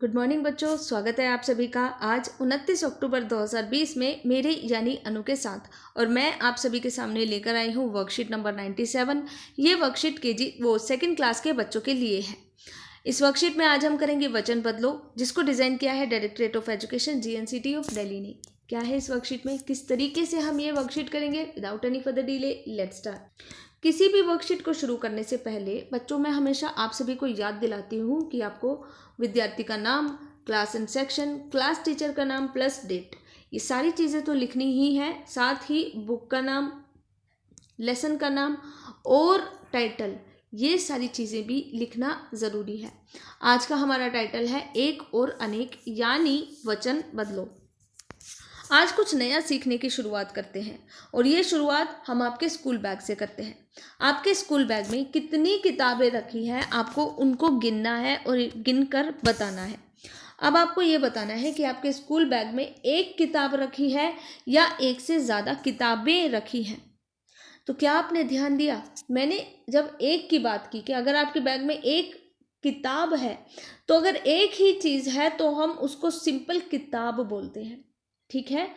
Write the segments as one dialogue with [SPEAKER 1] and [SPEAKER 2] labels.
[SPEAKER 1] Good morning बच्चों, स्वागत है आप सभी का। आज 29 अक्टूबर 2020 में मेरे यानी अनु के साथ और मैं आप सभी के सामने लेकर आई हूँ वर्कशीट नंबर 97। ये वर्कशीट सेकंड क्लास के बच्चों के लिए है। इस वर्कशीट में आज हम करेंगे वचन बदलो, जिसको डिज़ाइन किया है directorate of education GNCT of Delhi ने। क्या है इस वर्कशीट में, किस तरीके से हम ये वर्कशीट करेंगे, without any further delay let's start. किसी भी वर्कशीट को शुरू करने से पहले बच्चों मैं हमेशा आप सभी को याद दिलाती हूँ कि आपको विद्यार्थी का नाम, class and section, class teacher का नाम प्लस डेट, ये सारी चीज़ें तो लिखनी ही है। साथ ही बुक का नाम, लेसन का नाम और टाइटल, ये सारी चीज़ें भी लिखना ज़रूरी है। आज का हमारा टाइटल है एक और अनेक यानी वचन बदलो। आज कुछ नया सीखने की शुरुआत करते हैं और ये शुरुआत हम आपके स्कूल बैग से करते हैं। आपके स्कूल बैग में कितनी किताबें रखी हैं, आपको उनको गिनना है और गिनकर बताना है। अब आपको ये बताना है कि आपके स्कूल बैग में एक किताब रखी है या एक से ज़्यादा किताबें रखी हैं। तो क्या आपने ध्यान दिया, मैंने जब एक की बात की कि अगर आपके बैग में एक किताब है तो अगर एक ही चीज़ है तो हम उसको सिंपल किताब बोलते हैं, ठीक है।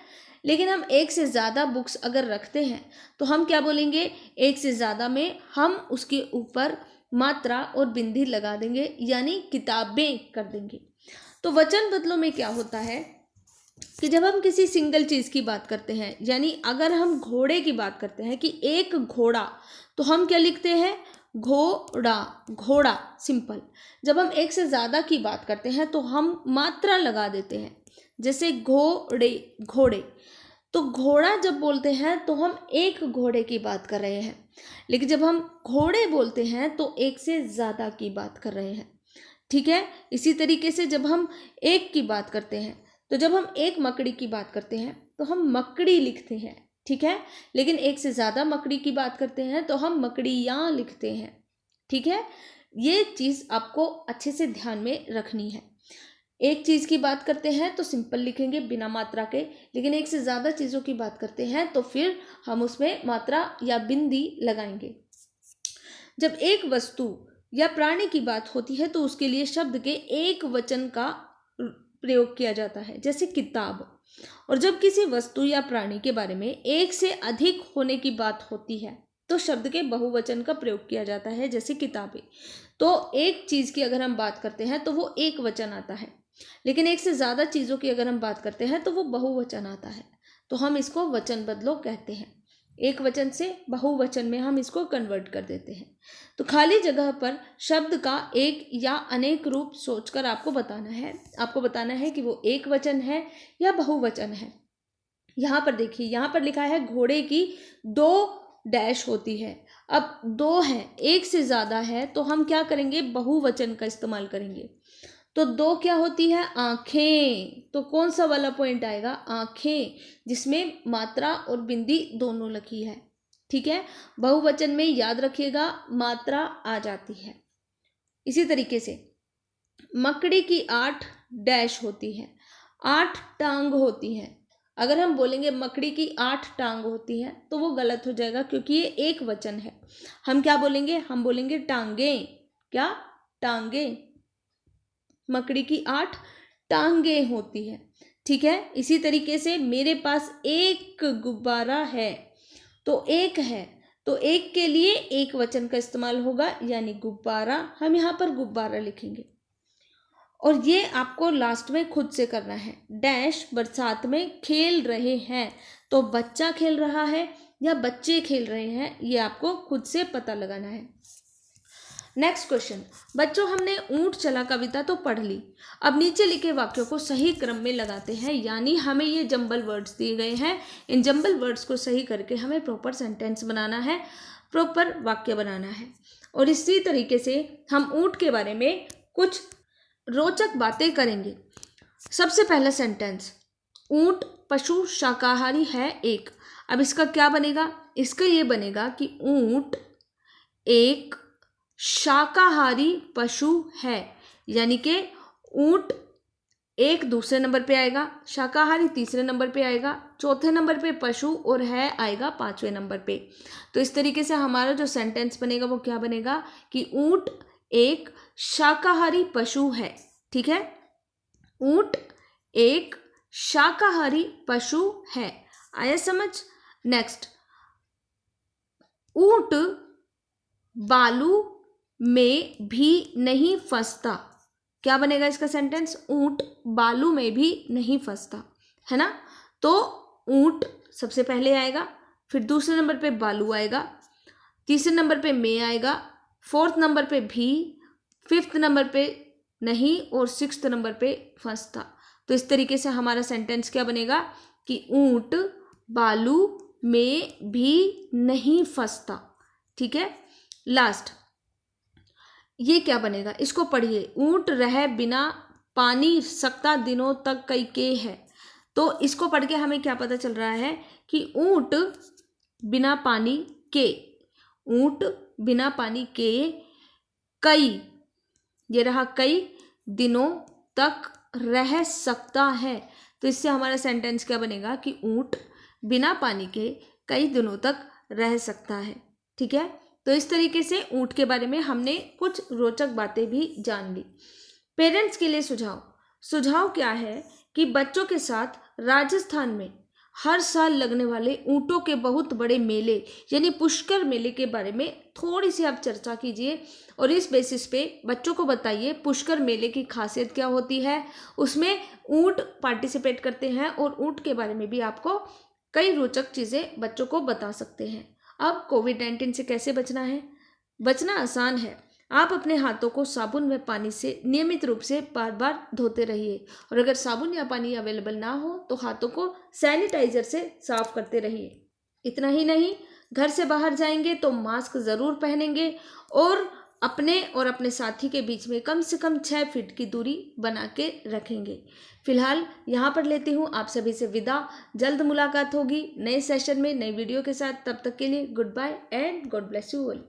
[SPEAKER 1] लेकिन हम एक से ज़्यादा बुक्स अगर रखते हैं तो हम क्या बोलेंगे, एक से ज़्यादा में हम उसके ऊपर मात्रा और बिंदी लगा देंगे, यानी किताबें कर देंगे। तो वचन बदलो में क्या होता है कि जब हम किसी सिंगल चीज़ की बात करते हैं, यानी अगर हम घोड़े की बात करते हैं कि एक घोड़ा, तो हम क्या लिखते हैं, घोड़ा, घोड़ा सिंपल। जब हम एक से ज़्यादा की बात करते हैं तो हम मात्रा लगा देते हैं, जैसे घोड़े, घोड़े। तो घोड़ा जब बोलते हैं तो हम एक घोड़े की बात कर रहे हैं, लेकिन जब हम घोड़े बोलते हैं तो एक से ज़्यादा की बात कर रहे हैं, ठीक है। इसी तरीके से जब हम एक की बात करते हैं, तो जब हम एक मकड़ी की बात करते हैं तो हम मकड़ी लिखते हैं, ठीक है। लेकिन एक से ज़्यादा मकड़ी की बात करते हैं तो हम मकड़ियाँ लिखते हैं, ठीक है। ये चीज़ आपको अच्छे से ध्यान में रखनी है। एक चीज़ की बात करते हैं तो सिंपल लिखेंगे बिना मात्रा के, लेकिन एक से ज़्यादा चीज़ों की बात करते हैं तो फिर हम उसमें मात्रा या बिंदी लगाएंगे। जब एक वस्तु या प्राणी की बात होती है तो उसके लिए शब्द के एक वचन का प्रयोग किया जाता है, जैसे किताब। और जब किसी वस्तु या प्राणी के बारे में एक से अधिक होने की बात होती है तो शब्द के बहुवचन का प्रयोग किया जाता है, जैसे किताबें। तो एक चीज़ की अगर हम बात करते हैं तो वो एक वचन आता है, लेकिन एक से ज़्यादा चीज़ों की अगर हम बात करते हैं तो वो बहुवचन आता है। तो हम इसको वचन बदलो कहते हैं। एक वचन से बहुवचन में हम इसको कन्वर्ट कर देते हैं। तो खाली जगह पर शब्द का एक या अनेक रूप सोचकर आपको बताना है। आपको बताना है कि वो एक वचन है या बहुवचन है। यहाँ पर देखिए, यहाँ पर लिखा है घोड़े की 2 डैश होती है। अब 2 है, एक से ज़्यादा है तो हम क्या करेंगे, बहुवचन का इस्तेमाल करेंगे। तो 2 क्या होती है, आँखें। तो कौन सा वाला पॉइंट आएगा, आँखें, जिसमें मात्रा और बिंदी दोनों लिखी है, ठीक है। बहुवचन में याद रखिएगा मात्रा आ जाती है। इसी तरीके से मकड़ी की 8 डैश होती है, 8 टांग होती है। अगर हम बोलेंगे मकड़ी की 8 टांग होती है तो वो गलत हो जाएगा, क्योंकि ये एक वचन है। हम क्या बोलेंगे, हम बोलेंगे टांगे। क्या, टांगे। मकड़ी की 8 टांगें होती है, ठीक है। इसी तरीके से मेरे पास एक गुब्बारा है, तो एक है, तो एक के लिए एक वचन का इस्तेमाल होगा, यानी गुब्बारा। हम यहाँ पर गुब्बारा लिखेंगे। और ये आपको लास्ट में खुद से करना है। डैश बरसात में खेल रहे हैं, तो बच्चा खेल रहा है या बच्चे खेल रहे हैं, ये आपको खुद से पता लगाना है। नेक्स्ट क्वेश्चन, बच्चों हमने ऊंट चला कविता तो पढ़ ली। अब नीचे लिखे वाक्यों को सही क्रम में लगाते हैं, यानी हमें ये जंबल वर्ड्स दिए गए हैं। इन जंबल वर्ड्स को सही करके हमें प्रॉपर सेंटेंस बनाना है, प्रॉपर वाक्य बनाना है। और इसी तरीके से हम ऊंट के बारे में कुछ रोचक बातें करेंगे। सबसे पहला सेंटेंस, ऊंट पशु शाकाहारी है एक। अब इसका क्या बनेगा, इसका ये बनेगा कि ऊंट एक शाकाहारी पशु है, यानी कि ऊंट एक दूसरे नंबर पे आएगा, शाकाहारी तीसरे नंबर पे आएगा, चौथे नंबर पे पशु और है आएगा 5वें नंबर पे। तो इस तरीके से हमारा जो सेंटेंस बनेगा वो क्या बनेगा कि ऊंट एक शाकाहारी पशु है, ठीक है। ऊंट एक शाकाहारी पशु है। आया समझ? नेक्स्ट, ऊंट बालू में भी नहीं फंसता। क्या बनेगा इसका सेंटेंस? ऊंट बालू में भी नहीं फंसता, है ना। तो ऊंट सबसे पहले आएगा, फिर दूसरे नंबर पे बालू आएगा, तीसरे नंबर पे में आएगा, फोर्थ नंबर पे भी, फिफ्थ नंबर पे नहीं, और सिक्स्थ नंबर पे फंसता। तो इस तरीके से हमारा सेंटेंस क्या बनेगा कि ऊंट बालू में भी नहीं फंसता। ठीक है। लास्ट ये क्या बनेगा, इसको पढ़िए। ऊंट रह बिना पानी सकता दिनों तक कई के है। तो इसको पढ़ के हमें क्या पता चल रहा है कि ऊंट बिना पानी के, ऊंट बिना पानी के कई, ये रहा कई दिनों तक रह सकता है। तो इससे हमारा सेंटेंस क्या बनेगा कि ऊंट बिना पानी के कई दिनों तक रह सकता है। ठीक है। तो इस तरीके से ऊंट के बारे में हमने कुछ रोचक बातें भी जान ली। पेरेंट्स के लिए सुझाव क्या है कि बच्चों के साथ राजस्थान में हर साल लगने वाले ऊंटों के बहुत बड़े मेले यानी पुष्कर मेले के बारे में थोड़ी सी आप चर्चा कीजिए, और इस बेसिस पे बच्चों को बताइए पुष्कर मेले की खासियत क्या होती है। उसमें ऊंट पार्टिसिपेट करते हैं और ऊंट के बारे में भी आपको कई रोचक चीज़ें बच्चों को बता सकते हैं। अब कोविड-19 से कैसे बचना है? बचना आसान है। आप अपने हाथों को साबुन व पानी से नियमित रूप से बार बार धोते रहिए, और अगर साबुन या पानी अवेलेबल ना हो तो हाथों को सैनिटाइजर से साफ करते रहिए। इतना ही नहीं, घर से बाहर जाएंगे तो मास्क ज़रूर पहनेंगे, और अपने साथी के बीच में कम से कम 6 फीट की दूरी बना के रखेंगे। फिलहाल यहाँ पर लेती हूँ आप सभी से विदा। जल्द मुलाकात होगी नए सेशन में नई वीडियो के साथ। तब तक के लिए good bye and God bless you all.